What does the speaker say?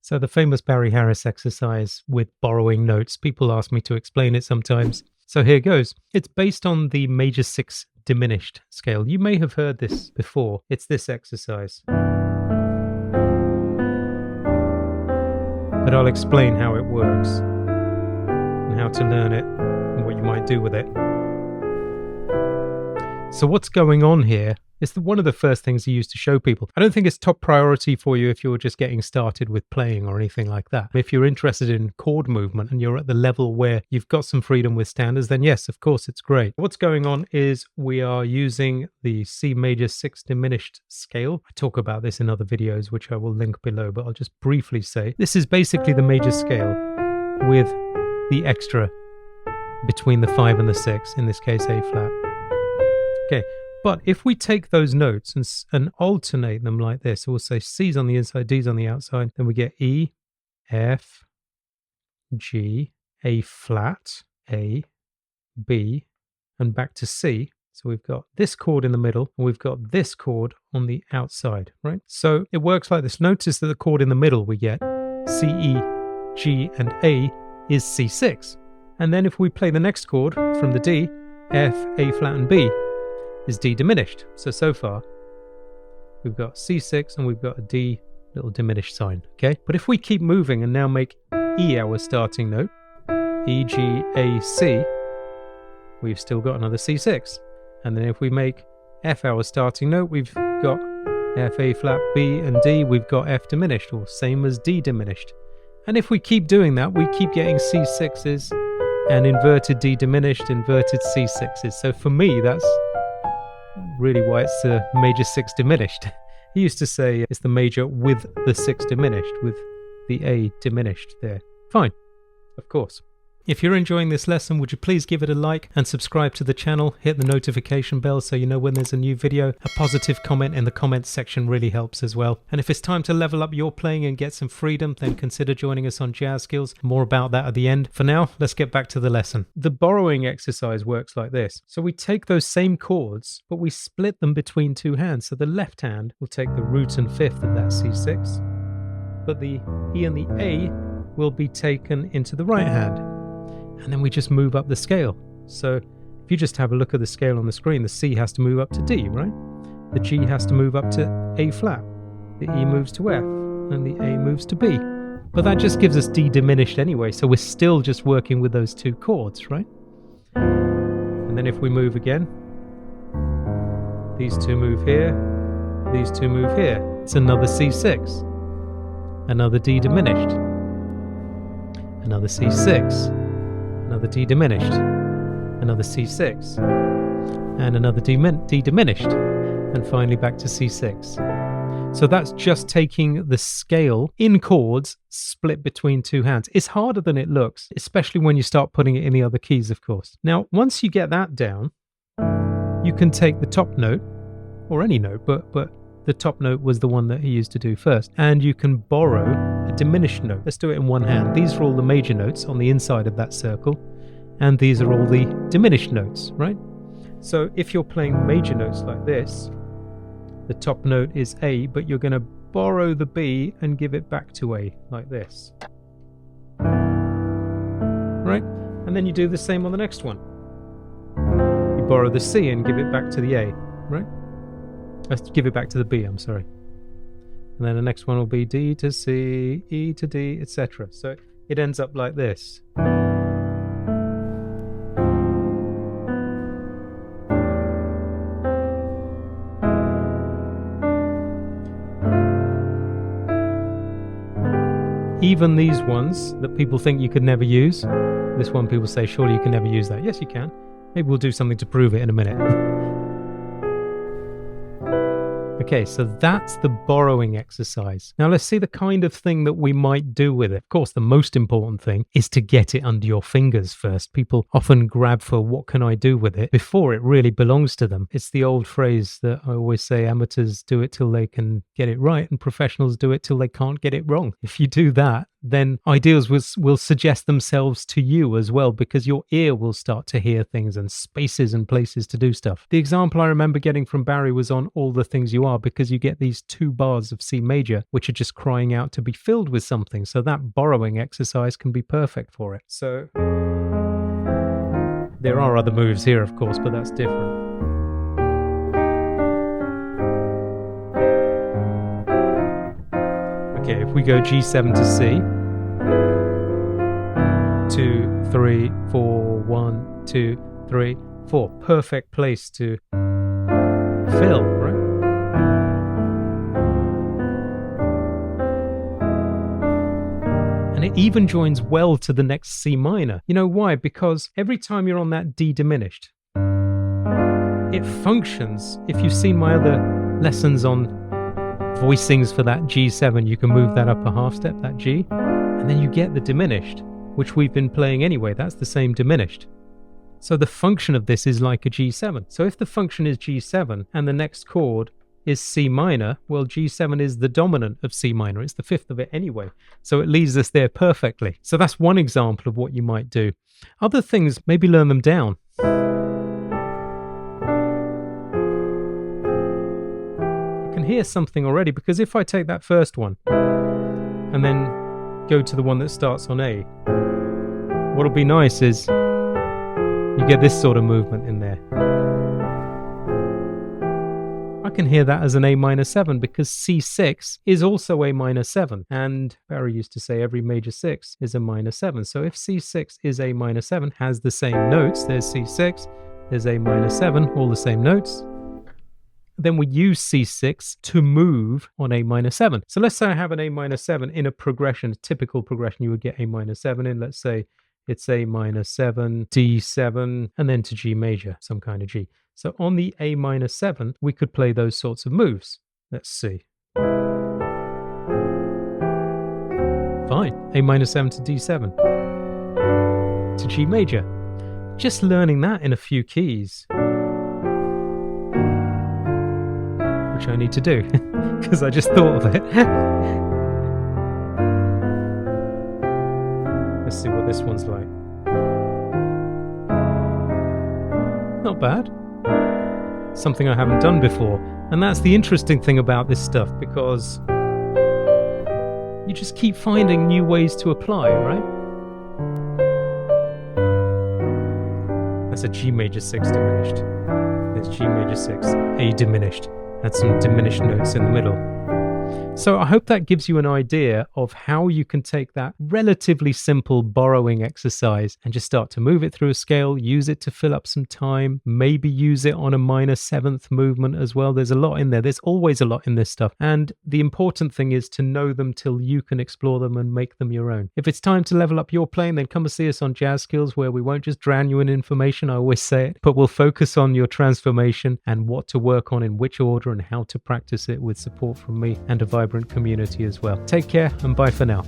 So the famous Barry Harris exercise with borrowing notes. People ask me to explain it sometimes. So here goes. It's based on the major 6 diminished scale. You may have heard this before. It's this exercise. But I'll explain how it works and how to learn it and what you might do with it. So what's going on here is one of the first things you use to show people. I don't think it's top priority for you if you're just getting started with playing or anything like that. If you're interested in chord movement and you're at the level where you've got some freedom with standards, then yes, of course, it's great. What's going on is we are using the C major 6 diminished scale. I talk about this in other videos, which I will link below, but I'll just briefly say this is basically the major scale with the extra between the 5 and the 6, in this case A flat. Okay. But if we take those notes and alternate them like this, so we'll say C's on the inside, D's on the outside, then we get E, F, G, A flat, A, B, and back to C. So we've got this chord in the middle, and we've got this chord on the outside, right? So it works like this. Notice that the chord in the middle we get, C, E, G, and A, is C6. And then if we play the next chord from the D, F, A flat, and B, is D diminished. So far we've got C6 and we've got a D little diminished sign, okay? But if we keep moving and now make E our starting note, E, G, A, C, we've still got another C6. And then if we make F our starting note, we've got F, A flat, B, and D, we've got F diminished, or same as D diminished. And if we keep doing that, we keep getting C6s and inverted D diminished, inverted C6s. So for me, that's really why it's the major 6 diminished. He used to say it's the major with the 6 diminished, with the A diminished there. Fine, of course. If you're enjoying this lesson, would you please give it a like and subscribe to the channel, hit the notification bell so you know when there's a new video. A positive comment in the comments section really helps as well. And if it's time to level up your playing and get some freedom, then consider joining us on Jazz Skills. More about that at the end. For now, let's get back to the lesson. The borrowing exercise works like this. So we take those same chords, but we split them between 2 hands. So the left hand will take the root and 5th of that C6, but the E and the A will be taken into the right hand. And then we just move up the scale. So if you just have a look at the scale on the screen, the C has to move up to D, right? The G has to move up to A flat. The E moves to F, and the A moves to B. But that just gives us D diminished anyway, so we're still just working with those 2 chords, right? And then if we move again, these 2 move here, these 2 move here. It's another C6, another D diminished, another C6, another D diminished, another C6, and another D diminished, and finally back to C6. So that's just taking the scale in chords split between 2 hands. It's harder than it looks, especially when you start putting it in the other keys, of course. Now, once you get that down, you can take the top note, or any note, but the top note was the one that he used to do first, and you can borrow a diminished note. Let's do it in one hand. These are all the major notes on the inside of that circle, and these are all the diminished notes, right? So if you're playing major notes like this, the top note is A, but you're going to borrow the B and give it back to A, like this. Right? And then you do the same on the next one. You borrow the C and give it back to the A, right? Give it back to the B, I'm sorry. And then the next one will be D to C, E to D, etc. So it ends up like this. Even these ones that people think you could never use, this one people say, surely you can never use that. Yes, you can. Maybe we'll do something to prove it in a minute. Okay, so that's the borrowing exercise. Now let's see the kind of thing that we might do with it. Of course, the most important thing is to get it under your fingers first. People often grab for what can I do with it before it really belongs to them. It's the old phrase that I always say, amateurs do it till they can get it right and professionals do it till they can't get it wrong. If you do that, then ideas will suggest themselves to you as well, because your ear will start to hear things and spaces and places to do stuff. The example I remember getting from Barry was on All the Things You Are, because you get these 2 bars of C major which are just crying out to be filled with something. So that borrowing exercise can be perfect for it. So there are other moves here, of course, but that's different. Okay, if we go G7 to C, 2, 3, 4, 1, 2, 3, 4. Perfect place to fill, right? And it even joins well to the next C minor. You know why? Because every time you're on that D diminished, it functions. If you've seen my other lessons on voicings for that G7, you can move that up a half step, that G, and then you get the diminished, which we've been playing anyway. That's the same diminished. So the function of this is like a G7. So if the function is G7 and the next chord is C minor, well, G7 is the dominant of C minor. It's the 5th of it anyway. So it leaves us there perfectly. So that's one example of what you might do. Other things, maybe learn them down. I can hear something already, because if I take that first one and then go to the one that starts on A, what'll be nice is you get this sort of movement in there. I can hear that as an A minor 7, because C6 is also A minor 7, and Barry used to say every major 6 is a minor 7. So if C6 is A minor 7, has the same notes, there's C6, there's A minor 7, all the same notes, then we use C6 to move on A minor 7. So let's say I have an A minor 7 in a progression, a typical progression you would get A minor 7 in. Let's say it's A minor 7, D7, and then to G major, some kind of G. So on the A minor 7, we could play those sorts of moves. Let's see. Fine. A minor 7 to D7. To G major. Just learning that in a few keys, which I need to do, because I just thought of it. Let's see what this one's like. Not bad. Something I haven't done before. And that's the interesting thing about this stuff, because you just keep finding new ways to apply, right? That's a G major 6 diminished. There's G major 6, A diminished. Had some diminished notes in the middle. So I hope that gives you an idea of how you can take that relatively simple borrowing exercise and just start to move it through a scale, use it to fill up some time, maybe use it on a minor 7th movement as well. There's a lot in there. There's always a lot in this stuff. And the important thing is to know them till you can explore them and make them your own. If it's time to level up your playing, then come and see us on Jazz Skills, where we won't just drown you in information, I always say it, but we'll focus on your transformation and what to work on in which order and how to practice it with support from me and a vibrant community as well. Take care and bye for now.